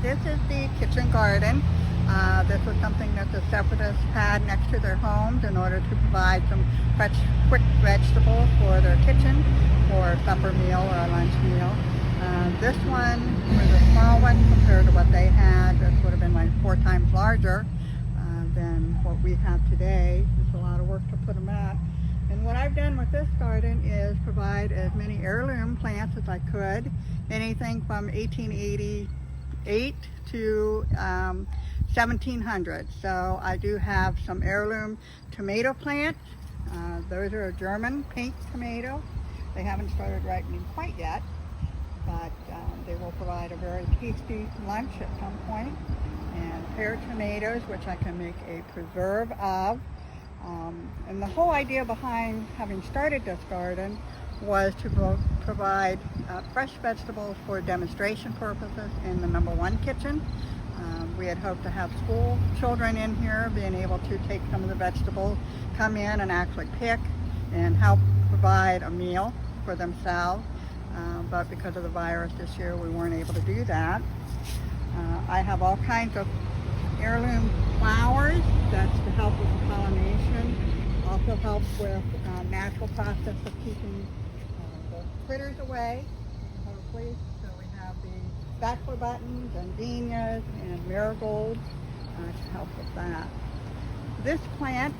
this is the kitchen garden. This was something that the separatists had next to their homes in order to provide some fresh, quick vegetables for their kitchen for a supper meal or a lunch meal. This one was a small one compared to what they had. This would have been like 4 times larger than what we have today. It's a lot of work to put them up. And what I've done with this garden is provide as many heirloom plants as I could, anything from 1888 to 1700. So I do have some heirloom tomato plants. Those are a German pink tomato. They haven't started ripening quite yet, but they will provide a very tasty lunch at some point. And pear tomatoes, which I can make a preserve of. And the whole idea behind having started this garden was to provide fresh vegetables for demonstration purposes in the #1 kitchen. We had hoped to have school children in here being able to take some of the vegetables, come in and actually pick and help provide a meal for themselves. But because of the virus this year, we weren't able to do that. I have all kinds of heirloom flowers. That's to help with the pollination. Also helps with natural process of keeping the critters away, hopefully. So we have the bachelor buttons and zinnias and marigolds to help with that. This plant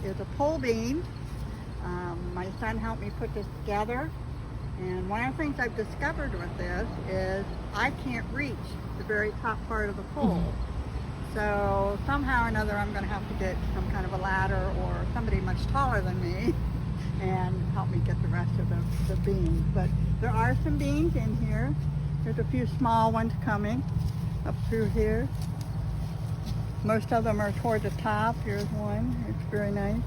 is a pole bean. My son helped me put this together. And one of the things I've discovered with this is I can't reach the very top part of the pole. So somehow or another I'm going to have to get some kind of a ladder or somebody much taller than me and help me get the rest of the beans. But there are some beans in here. There's a few small ones coming up through here. Most of them are toward the top. Here's one. It's very nice.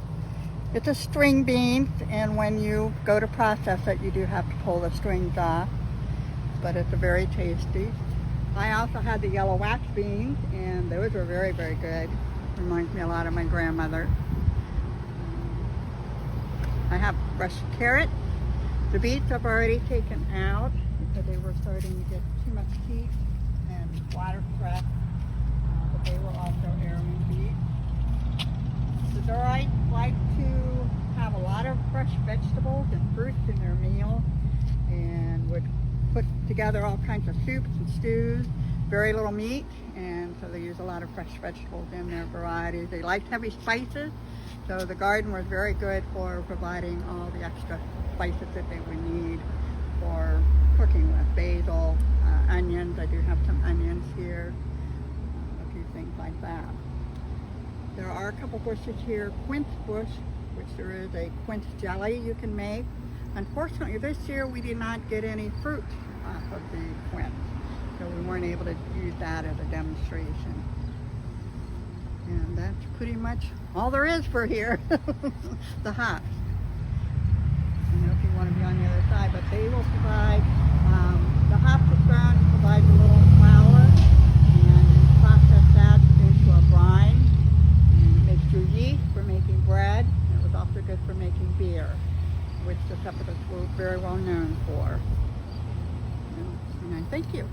It's a string bean, and when you go to process it, you do have to pull the strings off, but it's very tasty. I also had the yellow wax beans, and those were very, very good. Reminds me a lot of my grandmother. I have fresh carrots. The beets I've already taken out because they were starting to get too much heat and water stress, but they were also heirloom beets. The Zoarites like to have a lot of fresh vegetables and fruits in their meal and would put together all kinds of soups and stews, very little meat, and so they use a lot of fresh vegetables in their varieties. They like heavy spices, so the garden was very good for providing all the extra spices that they would need for cooking with. Basil, onions, I do have some onions here, a few things like that. There are a couple bushes here, quince bush, which there is a quince jelly you can make. Unfortunately, this year we did not get any fruit off of the quince, so we weren't able to use that as a demonstration. And that's pretty much all there is for here. The hops. I don't know if you want to be on the other side, but they will provide, the hops is ground provides a little flour, and you process that into a brine. Makes your yeast for making bread. It was also good for making beer, which the separatists were very well known for. And I thank you.